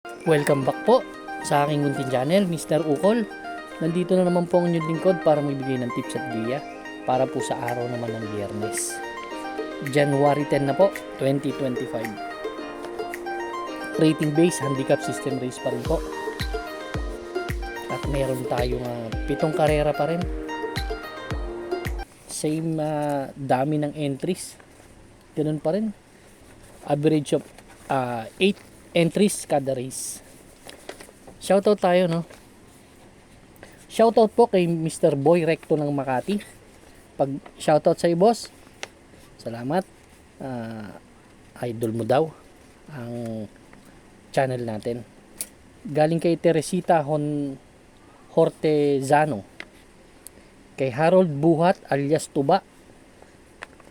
Welcome back po sa aking munting channel, Mr. Ukol. Nandito na naman po ang inyong lingkod para magbigay ng tips at giya para po sa araw naman ng Biyernes. January 10 na po, 2025. Rating base, handicap system race pa rin po. At meron tayong 7 karera pa rin. Same dami ng entries. Ganun pa rin. Average of 8 entries kada race. Shoutout tayo, no? Shoutout po kay Mr. Boy Recto ng Makati. Pag shoutout sa iyo, boss. Salamat. Idol mo daw ang channel natin. Galing kay Teresita Hortezano. Kay Harold Buhat alias Tuba.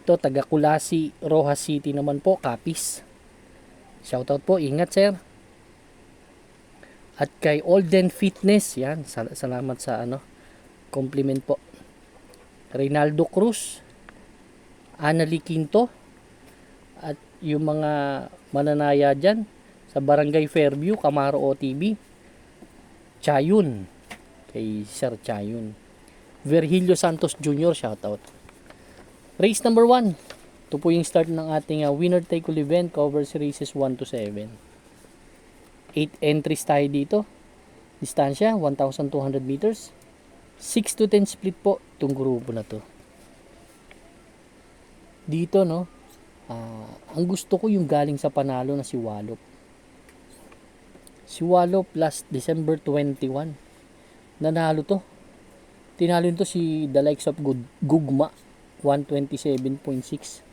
Ito taga Kulasi, Rojas City naman po, Capiz. Shoutout po, ingat sir. At kay Olden Fitness, yan, salamat sa compliment po. Reynaldo Cruz, Anali Quinto, at yung mga mananaya dyan sa Barangay Fairview, Camaro OTB, Chayun, kay Sir Chayun. Virgilio Santos Jr., shoutout. Race number 1. Ito po yung start ng ating winner take all event, covers races 1 to 7. 8 entries tayo dito. Distansya 1,200 meters. 6 to 10 split po itong grupo na to. Dito no, ang gusto ko yung galing sa panalo na si Wallop. Si Wallop last December 21. Nanalo to. Tinalo nito si the likes of Gugma 127.6.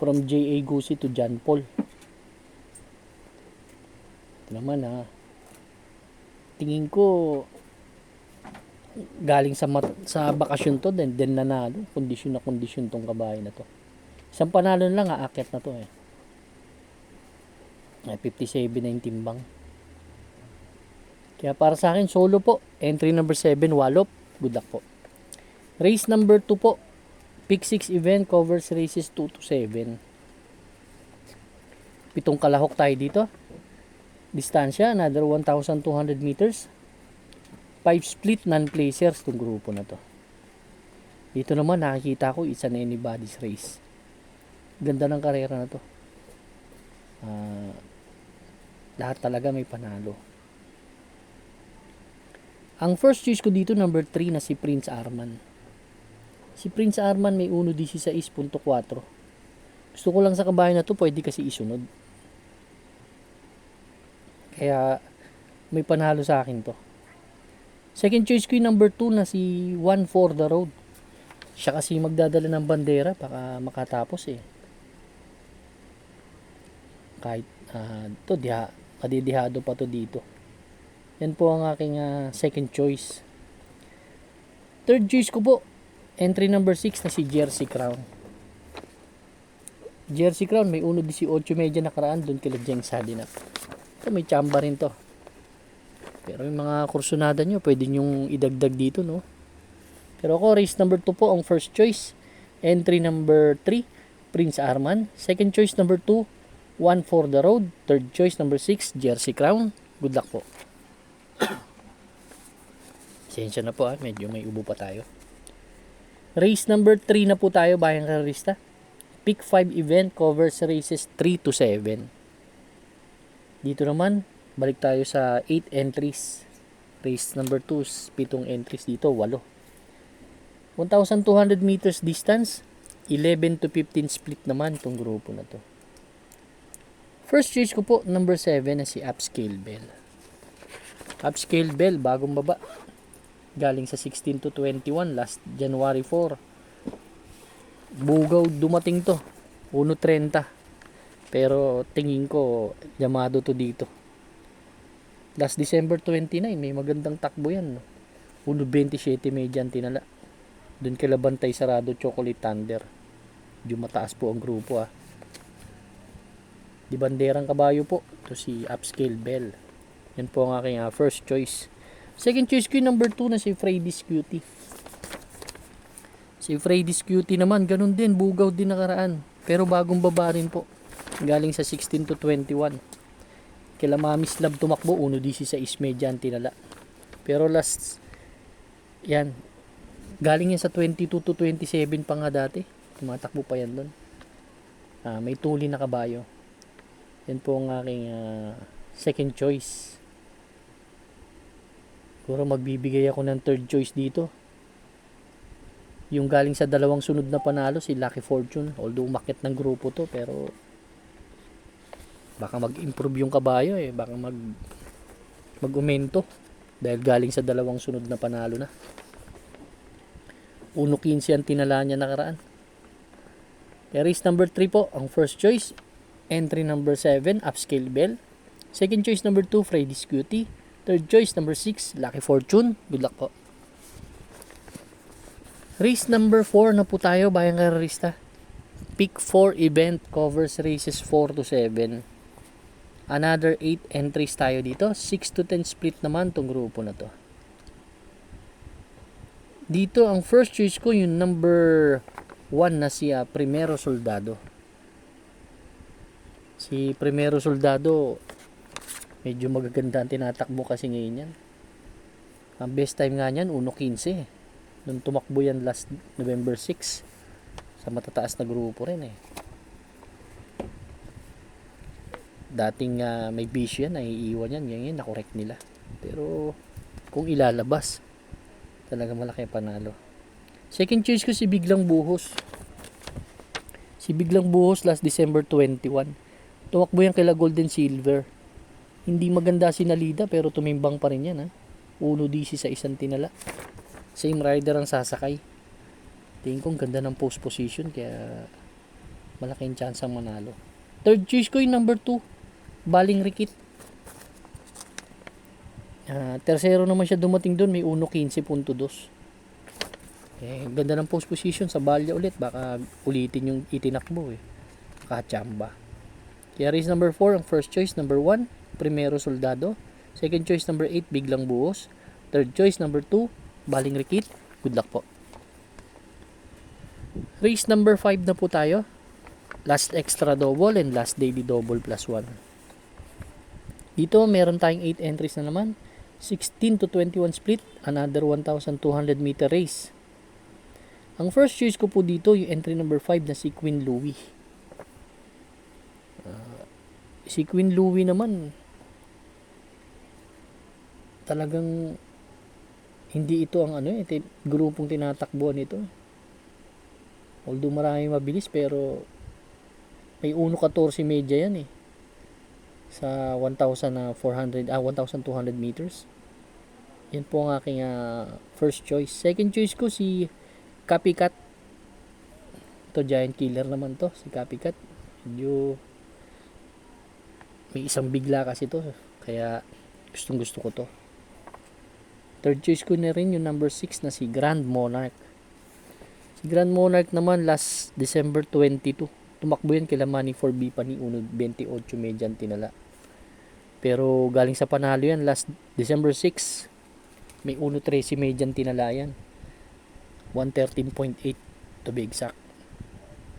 From J.A. Gusi to John Paul. Ito naman tingin ko galing sa bakasyon to then nanalo. Kondisyon na kondisyon tong kabahay na to. Isang panalo lang aakyat na to 57 na yung timbang. Kaya para sa akin solo po. Entry number 7 Wallop. Good luck po. Race number 2 po. Pick 6 event, covers races 2 to 7. 7 kalahok tayo dito. Distansya, another 1,200 meters. 5 split non-placers itong grupo na to. Dito naman nakikita ko it's an anybody's race. Ganda ng karera na to. Lahat talaga may panalo. Ang first choice ko dito, number 3 na si Prince Arman. Si Prince Arman may 1.16.4. Gusto ko lang sa kabahay na to, pwede kasi isunod. Kaya may panalo sa akin to. Second choice ko yung number 2 na si One for the Road. Siya kasi magdadala ng bandera, baka makatapos Kahit to madidihado pa to dito. Yan po ang aking second choice. Third choice ko po, entry number 6 na si Jersey Crown. Jersey Crown may 1.18 medya nakaraan doon kila Jeng Sadinap. Ito may chamba rin to. Pero yung mga kursunada nyo pwede nyong idagdag dito no. Pero ako race number 2 po ang first choice. Entry number 3 Prince Arman. Second choice number 2 One for the Road. Third choice number 6 Jersey Crown. Good luck po. Sensya na po medyo may ubo pa tayo. Race number 3 na po tayo, bayang karista. Pick 5 event, covers races 3 to 7. Dito naman, balik tayo sa 8 entries. Race number 2, 7 entries dito, 8. 1,200 meters distance, 11 to 15 split naman itong grupo na to. First choice ko po, number 7 na si Upscale Bell. Upscale Bell, bagong baba. Galing sa 16 to 21 last January 4. Bugaw dumating to 1.30. Pero tingin ko llamado to dito. Last December 29 may magandang takbo yan 1.27 medyan tinala. Doon kila Bantay Sarado Chocolate Thunder. Medyo mataas po ang grupo Di banderang kabayo po. Ito si Upscale Bell. Yan po ang aking first choice. Second choice ko yung number 2 na si Freddy's Cutie. Si Freddy's Cutie naman, ganun din, bugaw din nakaraan. Pero bagong baba rin po. Galing sa 16 to 21. Kila Mami Slab tumakbo, 1.16 media ang tinala. Pero last, yan, galing yan sa 22 to 27 pa nga dati. Tumatakbo pa yan doon. May tuli na kabayo. Yan po ang aking second choice. Siguro magbibigay ako ng third choice dito. Yung galing sa dalawang sunod na panalo, si Lucky Fortune. Although umakyat ng grupo to, pero baka mag-improve yung kabayo eh. Baka mag-umento. Dahil galing sa dalawang sunod na panalo na. 1.15 ang tinala niya nakaraan. Kaya race number 3 po, ang first choice. Entry number 7, Upscale Bell. Second choice number 2, Freddy's Cutie. Third choice number 6, Lucky Fortune. Good luck po. Race number 4 na po tayo, bayang karerista. Pick 4 event covers races 4 to 7. Another 8 entries tayo dito. 6 to 10 split naman tong grupo na to. Dito ang first choice ko yung number 1 na si Primero Soldado. Si Primero Soldado medyo magaganda ang tinatakbo kasi ngayon yan. Ang best time nga niyan 1.15. Nung tumakbo yan last November 6 sa matataas na grupo rin eh. Dating may bisyo yan, naiiwan yan, ngayon nakorek nila. Pero kung ilalabas, talaga malaki panalo. Second choice ko si Biglang Buhos. Si Biglang Buhos last December 21. Tumakbo yan kila Golden Silver. Hindi maganda si Nalida pero tumimbang pa rin yan ha. 1.10 sa isang tinala. Same rider ang sasakay. Tingin ko ganda ng post position kaya malaking chance ang manalo. Third choice ko yung number 2, Baling Rikit. Tercero naman siya dumating doon, may 1.15.2. Ganda ng post position sa balya ulit. Baka ulitin yung itinakbo eh. Kachamba. Kaya race number 4, ang first choice number 1, Primero Soldado. Second choice number 8, Biglang Buhos. Third choice number 2, Baling Rikit. Good luck po. Race number 5 na po tayo. Last extra double and last daily double plus 1. Dito meron tayong 8 entries na naman. 16 to 21 split. Another 1,200 meter race. Ang first choice ko po dito yung entry number 5 na si Queen Louie. Si Queen Louie naman talagang hindi ito ang grupong tinatakbuhan nito. Although marami mabilis pero may 1.14 media yan eh. Sa 1,200 meters. Yan po ang aking first choice. Second choice ko si Copycat. Ito giant killer naman to, si Copycat. Medyo may isang bigla kasi to. Kaya gustong gusto ko to. Third choice ko na rin yung number 6 na si Grand Monarch. Si Grand Monarch naman last December 22. Tumakbo yan kila Money for B pa ni 1.28 medyan tinala. Pero galing sa panalo yan last December 6. May 1.13 medyan tinala yan. 113.8 to be exact.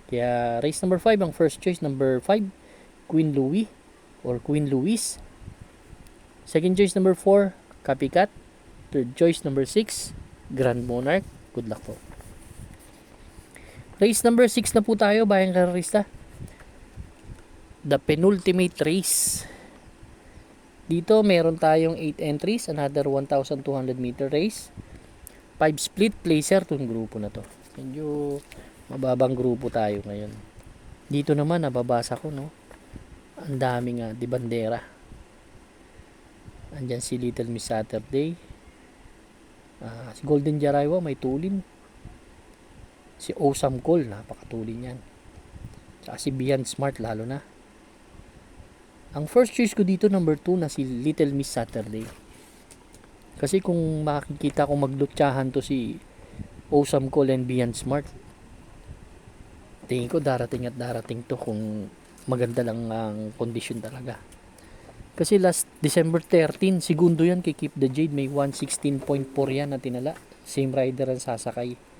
Kaya race number 5 ang first choice number 5 Queen Louie or Queen Louise. Second choice number 4 Copycat. Third choice number 6 Grand Monarch. Good luck po. Race number 6 na po tayo, bayang karerista. The penultimate race. Dito meron tayong 8 entries, another 1,200 meter race. 5 split placer itong grupo na to. Medyo mababang grupo tayo ngayon. Dito naman nababasa ko no. Ang daming di bandera. Andyan si Little Miss Saturday. Si Golden Jaraywa may tulin. Si Osam Cole, napakatulin yan. Tsaka si Beyond Smart lalo na. Ang first choice ko dito number 2 na si Little Miss Saturday. Kasi kung makikita kong maglutsahan to si Osam Cole and Beyond Smart, tingin ko darating at darating to kung maganda lang ang condition talaga. Kasi last December 13, segundo yan kay Keep the Jade. May 116.4 yan na tinala. Same rider ang sasakay.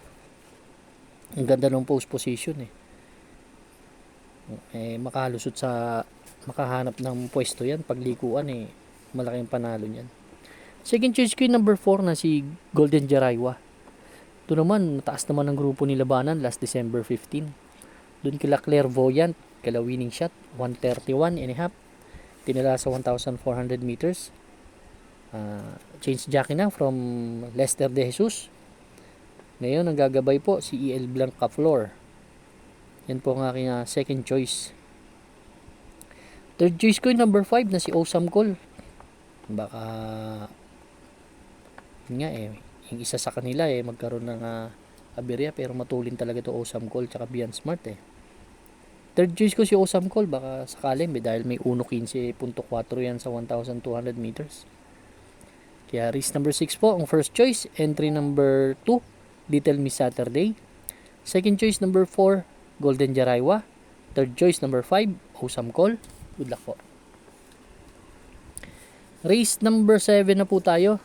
Ang ganda ng post position eh. Makalusot sa makahanap ng pwesto yan. Paglikuan eh, malaking panalo niyan. Second choice ko yung number 4 na si Golden Jaraywa. Ito naman, mataas naman ang grupo ni labanan last December 15. Doon kila Clairvoyant, kala winning shot, 131 and a half. Tinala sa 1,400 meters. Change jockey na from Lester De Jesus. Ngayon, ang gagabay po si E.L. Blanca Flor. Yan po ang aking second choice. Third choice ko yung number 5 na si Osam Cole. Baka yun nga eh, yung isa sa kanila eh magkaroon ng aberya, pero matulin talaga to Osam Cole tsaka Beyond Smart eh. Third choice ko si Osam Cole, baka sakali dahil may 1.15.4 yan sa 1,200 meters. Kaya race number 6 po ang first choice. Entry number 2, Little Miss Saturday. Second choice number 4, Golden Jaraywa. Third choice number 5, Osam Cole. Good luck po. Race number 7 na po tayo.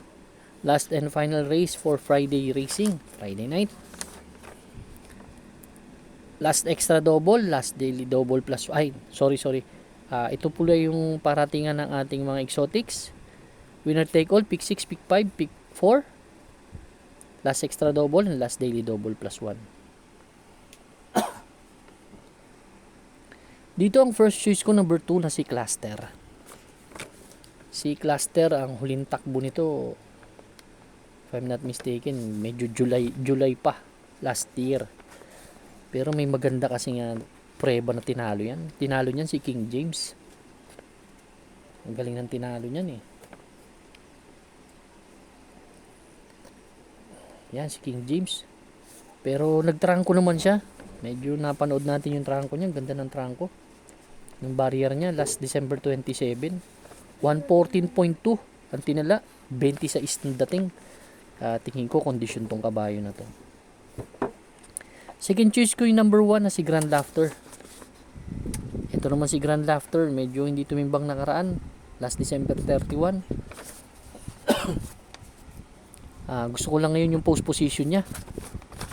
Last and final race for Friday racing. Friday night. Last extra double, last daily double plus. Sorry. Ito pula yung paratingan ng ating mga exotics. Winner take all, pick 6, pick 5, pick 4. Last extra double and last daily double plus 1. Dito ang first choice ko number 2 na si Cluster. Si Cluster, ang huling takbo nito, if I'm not mistaken, medyo July pa last year. Pero may maganda kasi nga preba na tinalo yan. Tinalo niyan si King James. Ang galing ng tinalo niyan eh. Yan si King James. Pero nagtrangko naman siya. Medyo napanood natin yung trangko niya. Ganda ng trangko. Yung barrier niya last December 27. 114.2 ang tinala. 26 ng dating. Tingin ko kondisyon tong kabayo na to. Second choice ko yung number 1 na si Grand Laughter. Ito naman si Grand Laughter. Medyo hindi tumimbang nakaraan. Last December 31. Gusto ko lang ngayon yung post position niya.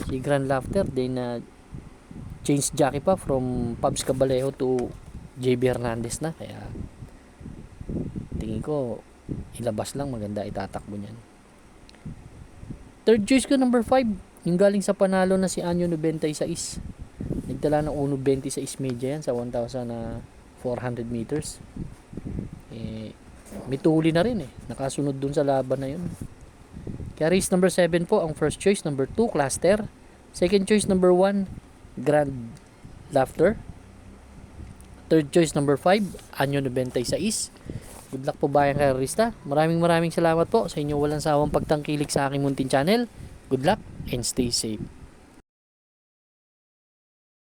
Si Grand Laughter. Then change jockey pa from Pabs Cabalejo to JB Hernandez na. Kaya tingin ko ilabas lang, maganda itatakbo niyan. Third choice ko number 5, yung galing sa panalo na si Anyo 96. Nagtala ng 1.26 media yan sa 1,400 meters. May tuli na rin eh, nakasunod dun sa laban na yun. Kaya race number 7 po ang first choice, number 2 Cluster. Second choice number 1 Grand Laughter. Third choice number 5 Anyo 96. Good luck po bayang karerista. Maraming salamat po sa inyong walang sawang pagtangkilik sa aking munting channel. Good luck and stay safe.